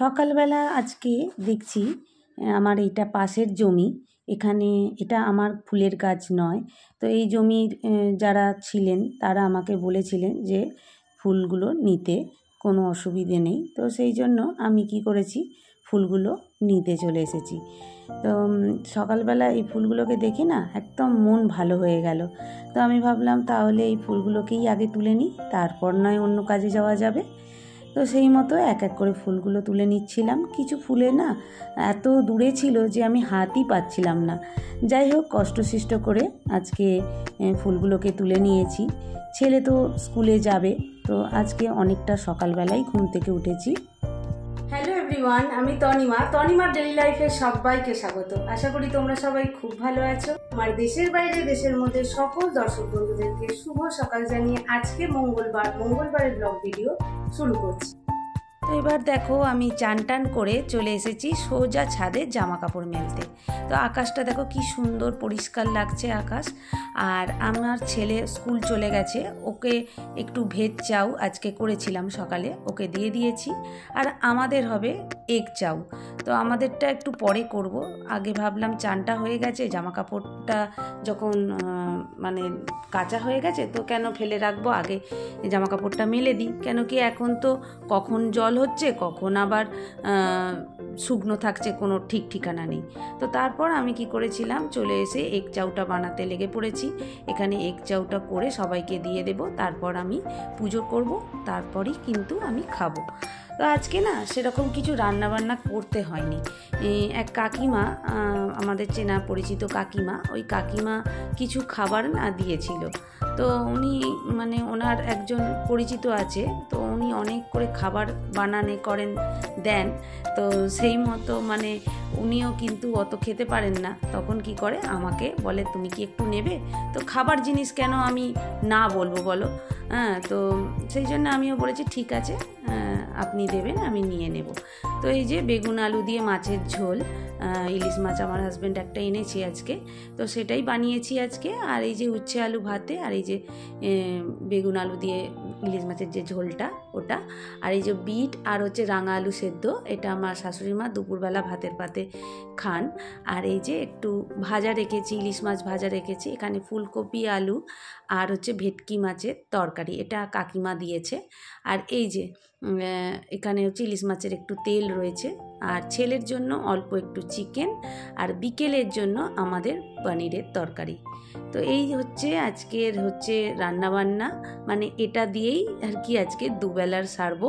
সকালবেলা আজকে দেখছি আমার এইটা পাশের জমি, এখানে এটা আমার ফুলের গাছ নয়। তো এই জমির যারা ছিলেন তারা আমাকে বলেছিলেন যে ফুলগুলো নিতে কোনো অসুবিধে নেই। তো সেই জন্য আমি কি করেছি, ফুলগুলো নিতে চলে এসেছি। তো সকালবেলা এই ফুলগুলোকে দেখে না একদম মন ভালো হয়ে গেল। তো আমি ভাবলাম তাহলে এই ফুলগুলোকেই আগে তুলে নিই, তারপর নয় অন্য কাজে যাওয়া যাবে। তো সেই মতো এক এক করে ফুলগুলো তুলে নিচ্ছিলাম। কিছু ফুলে না এত দূরে ছিল যে আমি হাতই পাচ্ছিলাম না। যাই হোক, কষ্টসৃষ্ট করে আজকে ফুলগুলোকে তুলে নিয়েছি। ছেলে তো স্কুলে যাবে, তো আজকে অনেকটা সকালবেলায় ঘুম থেকে উঠেছি। হ্যালো এভরিওয়ান, আমি তনিমার ডেলি লাইফে সবাইকে স্বাগত। আশা করি তোমরা সবাই খুব ভালো আছো। আমার দেশের বাইরে দেশের মধ্যে সকল দর্শক বন্ধুদেরকে শুভ সকাল জানিয়ে আজকে মঙ্গলবারের ব্লগ ভিডিও শুরু করছি। তো এবার দেখো, আমি চান টান করে চলে এসেছি সোজা ছাদে জামা কাপড় মেলতে। তো আকাশটা দেখো কি সুন্দর পরিষ্কার লাগছে আকাশ। আর আমার ছেলে স্কুল চলে গেছে, ওকে একটু ভেজ চাউ আজকে করেছিলাম সকালে, ওকে দিয়ে দিয়েছি। আর আমাদের হবে এগ চাউ। তো আমাদেরটা একটু পরে করব, আগে ভাবলাম চানটা হয়ে গেছে, জামা কাপড়টা যখন মানে কাঁচা হয়ে গেছে তো কেন ফেলে রাখবো, আগে জামা কাপড়টা মেলে দিই। কেন কি এখন তো কখন জল হচ্ছে, কখন আবার শুকনো থাকছে, কোনো ঠিক ঠিকানা নেই। তো তারপর আমি কি করেছিলাম, চলে এসে এগ চাউটা বানাতে লেগে পড়েছি। এখানে এগ চাউটা করে সবাইকে দিয়ে দেব, তারপর আমি পুজো করব, তারপরই কিন্তু আমি খাবো। তো আজকে না সেরকম কিছু রান্নাবান্না করতে হয়নি। এক কাকিমা, আমাদের চেনা পরিচিত কাকিমা, ওই কাকিমা কিছু খাবার না দিয়েছিল। তো উনি মানে ওনার একজন পরিচিত আছে, তো উনি অনেক করে খাবার করেন দেন। তো সেই মতো মানে উনিও কিন্তু অত খেতে পারেন না, তখন কি করে আমাকে বলে তুমি কি একটু নেবে। তো খাবার জিনিস কেন আমি না বলবো বলো। তো সেই জন্য আমিও বলেছি ঠিক আছে, আপনি দেবেন, আমি নিয়ে নেব। তো এই যে বেগুন আলু দিয়ে মাছের ঝোল, ইলিশ মাছ আমার হাজব্যান্ড একটা এনেছি আজকে, তো সেটাই বানিয়েছি আজকে। আর এই যে উচ্ছে আলু ভাতে, আর এই যে বেগুন আলু দিয়ে ইলিশ মাছের যে ঝোলটা ওটা, আর এই যে বিট আর হচ্ছে রাঙা আলু সেদ্ধ, এটা আমার শাশুড়ি মা দুপুরবেলা ভাতের পাতে খান। আর এই যে একটু ভাজা রেখেছি, ইলিশ মাছ ভাজা রেখেছি, এখানে ফুলকপি আলু আর হচ্ছে ভেটকি মাছের তরকারি, এটা কাকিমা দিয়েছে। আর এই যে এখানে হচ্ছে ইলিশ মাছের একটু তেল রয়েছে। আর ছেলের জন্য অল্প একটু চিকেন, আর বিকেলের জন্য আমাদের পনিরের তরকারি। তো এই হচ্ছে আজকের হচ্ছে রান্নাবান্না, মানে এটা দিয়েই আর কি আজকে দুবেলার সারবো।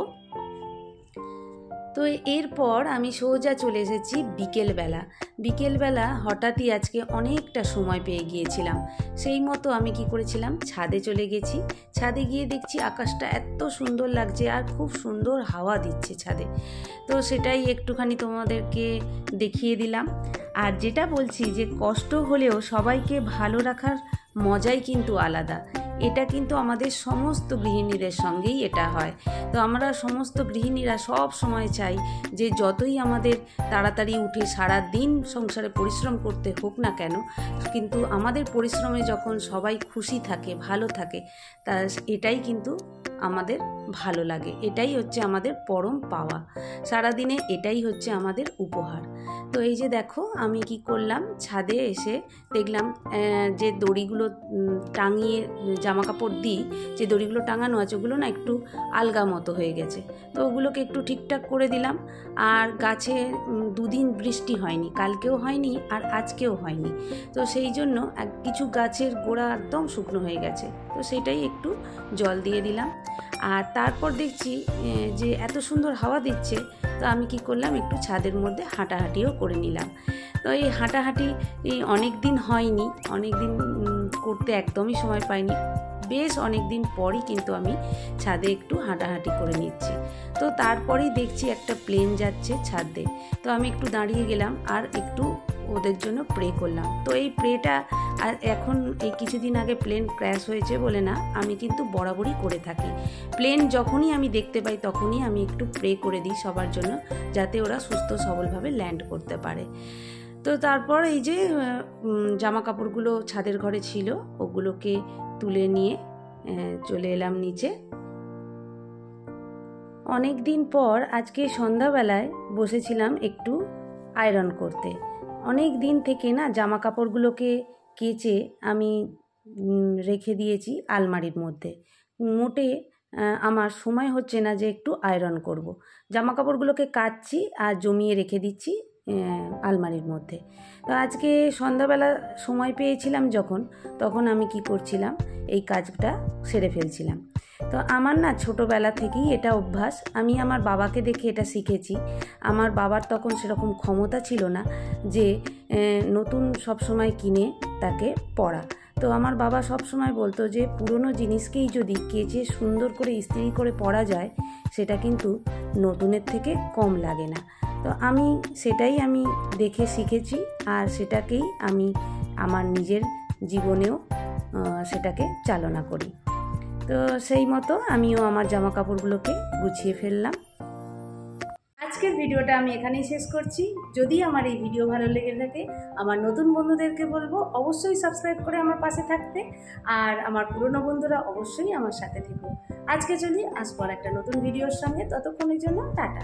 তো এরপর আমি সোজা চলে এসেছি বিকেলবেলা হঠাৎই আজকে অনেকটা সময় পেয়ে গিয়েছিলাম। সেই মতো আমি কি করেছিলাম, ছাদে চলে গেছি। ছাদে গিয়ে দেখছি আকাশটা এত সুন্দর লাগছে, আর খুব সুন্দর হাওয়া দিচ্ছে ছাদে। তো সেটাই একটুখানি তোমাদেরকে দেখিয়ে দিলাম। আর যেটা বলছি যে কষ্ট হলেও সবাইকে ভালো রাখার মজাই কিন্তু আলাদা। এটা কিন্তু আমাদের সমস্ত গৃহিণীদের সঙ্গেই এটা হয়। তো আমরা সমস্ত গৃহিণীরা সব সময় চাই যে যতই আমাদের তাড়াতাড়ি উঠে সারা দিন সংসারে পরিশ্রম করতে হোক না কেন, কিন্তু আমাদের পরিশ্রমে যখন সবাই খুশি থাকে, ভালো থাকে, তা এটাই কিন্তু আমাদের ভালো লাগে। এটাই হচ্ছে আমাদের পরম পাওয়া, সারাদিনে এটাই হচ্ছে আমাদের উপহার। তো এই যে দেখো, আমি কি করলাম, ছাদে এসে দেখলাম যে দড়িগুলো টাঙিয়ে জামা কাপড় দিই, যে দড়িগুলো টাঙানো আছে ওগুলো না একটু আলগা মতো হয়ে গেছে। তো ওগুলোকে একটু ঠিকঠাক করে দিলাম। আর গাছে দুদিন বৃষ্টি হয়নি, কালকেও হয়নি আর আজকেও হয়নি। তো সেই জন্য কিছু গাছের গোড়া একদম শুকনো হয়ে গেছে, তো সেটাই একটু জল দিয়ে দিলাম। আর তারপর দেখছি যে এত সুন্দর হাওয়া দিচ্ছে, তো আমি কি করলাম, একটু ছাদের মধ্যে হাঁটাহাঁটিও করে নিলাম। তো এই হাঁটাহাঁটি অনেক দিন হয়নি, অনেক দিন করতে একদমই সময় পাইনি, বেশ অনেক দিন পরই কিন্তু আমি ছাদে একটু হাঁটাহাঁটি করে নিচ্ছি। তো তারপরেই দেখছি একটা প্লেন যাচ্ছে ছাদে, তো আমি একটু দাঁড়িয়ে গেলাম আর একটু ওদের জন্য প্রে করলাম। তো এই প্রেটা আর এখন এই কিছুদিন আগে প্লেন ক্র্যাশ হয়েছে বলে না, আমি কিন্তু বরাবরই করে থাকি। প্লেন যখনই আমি দেখতে পাই তখনই আমি একটু প্রে করে দিই সবার জন্য, যাতে ওরা সুস্থ সবলভাবে ল্যান্ড করতে পারে। তো তারপর এই যে জামা কাপড়গুলো ছাদের ঘরে ছিল, ওগুলোকে তুলে নিয়ে চলে এলাম নিচে। অনেক দিন পর আজকে সন্ধ্যাবেলায় বসেছিলাম একটু আয়রন করতে। অনেক দিন থেকে না জামা কাপড়গুলোকে কেচে আমি রেখে দিয়েছি আলমারির মধ্যে। মোটে আমার সময় হচ্ছে না যে একটু আয়রন করব। জামা কাপড়গুলোকে কাচছি আর জমিয়ে রেখে দিচ্ছি আলমারির মধ্যে। তো আজকে সন্ধ্যাবেলা সময় পেয়েছিলাম যখন, তখন আমি কি করছিলাম, এই কাজটা সেরে ফেলছিলাম। তো আমার না ছোটোবেলা থেকেই এটা অভ্যাস। আমি আমার বাবাকে দেখে এটা শিখেছি। আমার বাবার তখন সেরকম ক্ষমতা ছিল না যে নতুন সবসময় কিনে তাকে পরা। তো আমার বাবা সব সময় বলতো যে পুরনো জিনিসকেই যদি কেচে সুন্দর করে ইস্ত্রি করে পরা যায়, সেটা কিন্তু নতুনের থেকে কম লাগে না। তো সেটাই আমি দেখে শিখেছি, আর সেটাকেই আমি আমার নিজের জীবনেও সেটাকে চালনা করি। তো সেই মতো আমিও আমার জামা কাপড়গুলোকে গুছিয়ে ফেললাম। আজকের ভিডিওটা আমি এখানেই শেষ করছি। যদি আমার এই ভিডিও ভালো লেগে থাকে, আমার নতুন বন্ধুদেরকে বলবো অবশ্যই সাবস্ক্রাইব করে আমার পাশে থাকতে, আর আমার পুরনো বন্ধুরা অবশ্যই আমার সাথে থেকো। আজকে চলি, আসবো একটা নতুন ভিডিওর সঙ্গে। ততক্ষণের জন্য টাটা।